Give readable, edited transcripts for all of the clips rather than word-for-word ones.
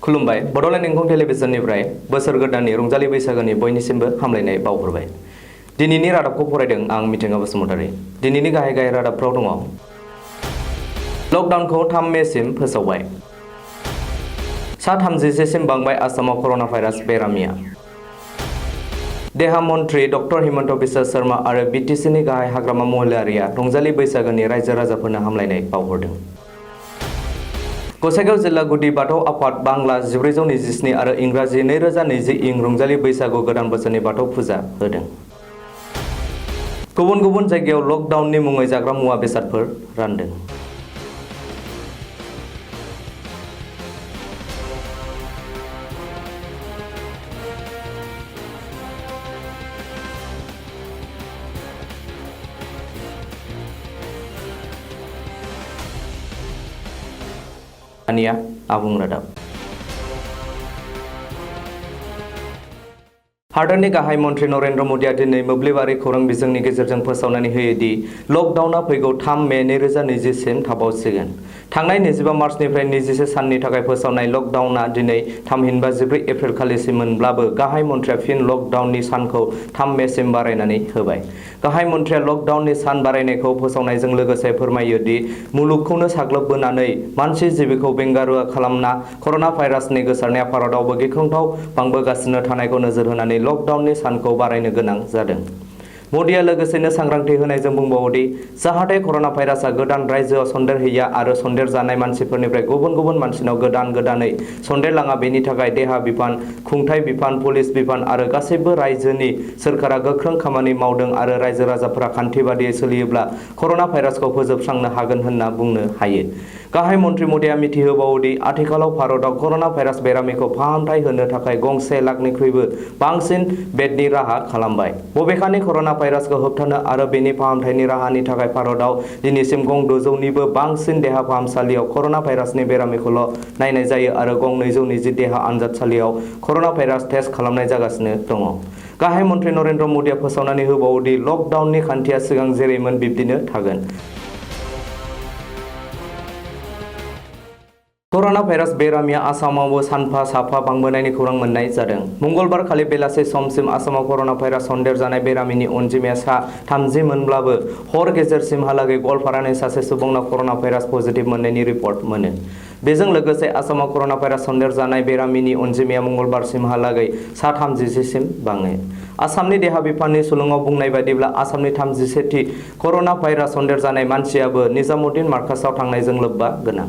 खुलुमबाय बडोलेण्ड एंखं टेलिभिजननिफ्राय बोसोर गोदाननि रंजालि बैसागोनि बयनिसिमबो हामलायनाय बावहरबाय। दिनैनि रादाबखौ फरायदों आं मिथिंगा बसुमतारी। दिनैनि गाहाय रादाबफ्राव दङ। लकडाउनखौ 3 मेसिम फोसावबाय। सा 30 सिम बांबाय आसामाव कर'ना भाइरास बेरामिया। देहा मन्थ्रि डक्टर हिमन्त बिश्व शर्मा आरो बिटिसिनि गाहाय हाग्रामा महिलारिया रंजालि बैसागोनि रायजो राजाफोरनो हामलायनाय बावहरदों। गसाइगाव जिल्ला गुदि बाथौ आफाद बांला 1427 आरो इंराजि 2020 इं रंजालि बैसागु गोदान बोसोरनि बाथौ फुजा होदों। गुबुन गुबुन जायगायाव लकडाउननि मुङै जाग्रा मुवा बेसादफोर रानदों। दानिया आबुं रादाब। हादोरनि गाहाय मन्थ्रि नरेन्द्र मदिया दिनै मोब्लिबारि खौरां बिजोंनि गेजेरजों फोसावनानै होयो दि लकडाउनआ फैगौ 3 मे 2020 सिम थाबावसिगोन। थांनाय 25 मार्चनिफ्राय 21 साननि थाखाय फोसावनाय लकडाउनआ दिनै थामहिनबा 14 एप्रिल खालिसिममोनब्लाबो गाहाय मन्थ्रिया फिन लकडाउननि सानखौ 3 मे सिम बारायनानै होबाय। गाहाय मन्थ्रिया लकडाउननि सान बारायनायखौ फोसावनायजों लोगोसे फोरमायो दि मुलुगखौनो साग्लोबबोनानै मानसि जिबिखौ बेंगारुवा खालामना कर'ना भाइरासनि गोसारनाया भारतआवबो गिख्रंथाव बांबोगासिनो थानायखौ नोजोर होनानै लकडाउननि सानखौ बारायनो गोनां जादों। मदिया लोगोसेनो सांग्रांथि होनायजों बुंबावोदि जाहाथे कर'ना भाइरासआ गोदान रायजोआव सन्देरहैया आरो सन्देर जानाय मानसिफोरनिफ्राय गुबुन गुबुन मानसिनाव गोदानै सन्देरलाङा बेनि थाखाय देहा बिफान, खुंथाय बिफान, पुलिस बिफान आरो गासैबो रायजोनि सोरखारा गोख्रों खामानि मावदों आरो रायजो राजाफोरा खान्थि बादियै सोलियोब्ला कर'ना भाइरासखौ फोजोबस्रांनो हागोन होनना बुंनो हायो। गाहाय मन्थ्रि मदिया मिथिहोबावोदि आथिखालाव भारतआव कर'ना भाइरास बेरामिखौ फाहामथाय होनो थाखाय 1 लाखनिख्रुइबो बांसिन बेडनि राहा खालामबाय। बबेखानि कर'ना भाइरासखौ होबथानो आरो बेनि फाहामथायनि राहानि थाखाय भारतआव दिनैसिम 200निबो बांसिन देहा फाहामसालियाव कर'ना भाइरासनि बेरामिखौल' नायनाय जायो आरो 220 देहा आनजादसालियाव कर'ना भाइरास टेस्ट खालामनाय जागासिनो दङ। गाहाय मन्थ्रि नरेन्द्र मदिया फोसावनानै होबावोदि लकडाउननि खान्थिया सिगां जेरैमोन बिब्दिनो थागोन। कर'ना भाइरास बेरामिया आसामावबो सानफा साफा बांबोनायनि खौरां मोननाय जादों। मंगलबार खालि बेलासे समसिम आसामाव कर'ना भाइरास सन्देर जानाय बेरामिनि अनजिमाया सा 30 मोनब्लाबो हर गेजेरसिमहालागै गवालपारानि सासे सुबुंनाव कर'ना भाइरास पजिटिभ मोननायनि रिपर्ट मोनो। बेजों लोगोसे आसामाव कर'ना भाइरास सन्देर जानाय बेरामिनि अनजिमाया मंगलबारसिमहालागै सा 30 सिम बाङो। आसामनि देहा बिफाननि सुलुङाव बुंनाय बायदिब्ला आसामनि 31थि कर'ना भाइरास सन्देर जानाय मानसियाबो निजामुद्दिन मार्कासआव थांनायजों लोब्बा गोनां।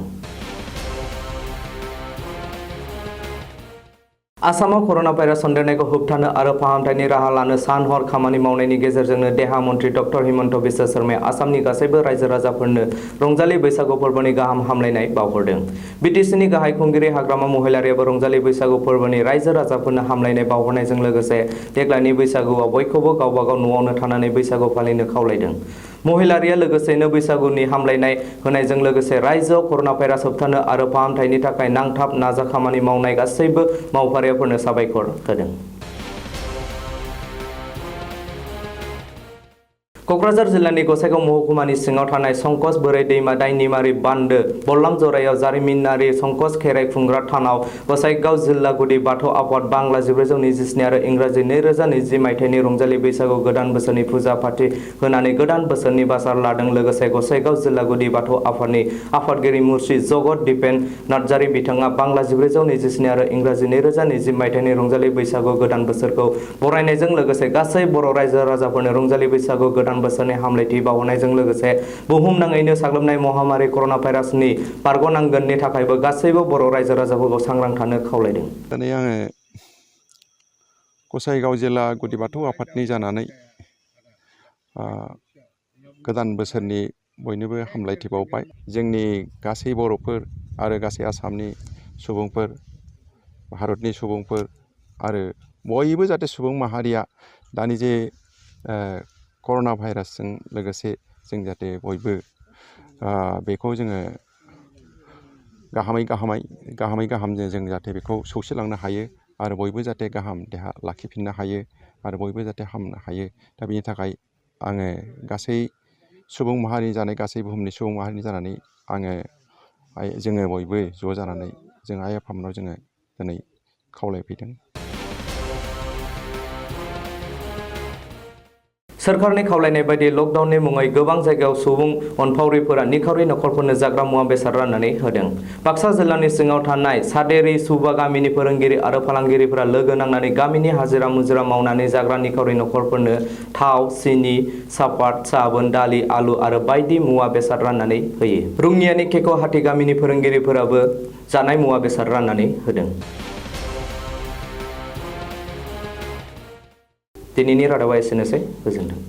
आसामाव कर'ना भाइरास सन्देरनायखौ होबथानो आरो फाहामथायनि राहा लानो सान हर खामानि मावनायनि गेजेरजोंनो देहा मन्थ्रि डक्टर हिमन्त बिश्व शर्माया आसामनि गासैबो रायजो राजाफोरनो रंजालि बैसागु फोरबोनि गाहाम हामलायनाय बावहरदों। बिटिसिनि गाहाय खुंगिरि हाग्रामा महिलारियाबो रंजालि बैसागु फोरबोनि रायजो राजाफोरनो हामलायनाय बावहरनायजों लोगोसे देग्लायनि बैसागुआव बयखौबो गावबागाव न'आवनो थानानै बैसागु फालिनो खावलायदों। महिलारिया लोगोसेनो बैसागुनि हामलायनाय होनायजों लोगोसे रायजोआव कर'ना भाइरास होबथानो आरो फाहामथायनि थाखाय नांथाब नाजा खामानि मावनाय गासैबो मावफारियाफोरनो साबायखर होदों। क'क्राझार जिल्लानि गसाइगाव महकुमानि सिङाव थानाय संकस बोराइ दैमा दायनिमारि बान्दो बल्लाम जरायाव जारिमिनारि संकस खेराइ खुंग्रा थानाव गसाइगाव जिल्ला गुदि बाथौ आफाद बांला 1427 आरो इंराजि 2020 मायथाइनि रंजालि बैसागु गोदान बोसोरनि फुजा फाथि होनानै गोदान बोसोरनि बाजार लादों। लोगोसे गसाइगाव जिल्ला गुदि बाथौ आफादनि आफादगिरि मुर्शि जगत दिपेन नार्जारि बिथाङा बांला 1427 आरो इंराजि 2020 मायथाइनि रंजालि बैसागु गोदान बोसोरखौ बरायनायजों लोगोसे गासै बर' रायजो राजाफोरनो रंजालि बैसागु गोदान बोसोरनि हामलायथि बावहरनायजों लोगोसे बुहुमनाङैनो साग्लोबनाय महामारि कर'ना भाइरासनि बारग'नांगोननि थाखायबो गासैबो बर' रायजो राजाफोरखौ सांग्रां थानो खावलायदों। दिनै आङो गसाइगाव जिल्ला गुदि बाथौ आफादनि जानानै गोदान बोसोरनि बयनोबो हामलायथि बावबाय। जोंनि गासै बर'फोर आरो गासै आसामनि सुबुंफोर, भारतनि सुबुंफोर आरो बयबो जाहाथे सुबुं माहारिया दानि जे कर'ना भाइरासजों लोगोसे जों जाहाथे बयबो बेखौ जोङो गाहामै गाहाम जों जाहाथे बेखौ सौसिलांनो हायो आरो बयबो जाहाथे गाहाम देहा लाखिफिननो हायो आरो बयबो जाहाथे हामनो हायो। दा बेनि थाखाय आङो गासै सुबुं माहारिनि जानाय गासै बुहुमनि सुबुं माहारिनि जानानै जोङो बयबो ज' जानानै जों आइ आफामोनाव जोङो दिनै खावलायफैदों। सोरखारनि खावलायनाय बायदि लकडाउननि मुङै गोबां जायगायाव सुबुं अनफावरिफोरा निखावरि नखरफोरनो जाग्रा मुवा बेसाद राननानै होदों। बाक्सा जिल्लानि सिङाव थानाय सादेरि सुबा गामिनि फोरोंगिरि आरो फालांगिरिफोरा लोगो नांनानै गामिनि हाजिरा मुजिरा मावनानै जाग्रा निखावरि नखरफोरनो थाव, सिनि, सापात, साबोन, दालि, आलु आरो बायदि मुवा बेसाद राननानै होयो। रुंनियानि केक'हाटी गामिनि फोरोंगिरिफोराबो जानाय मुवा बेसाद राननानै होदों। दिनैनि रादाबा एसेनोसै। गोजोन्थों।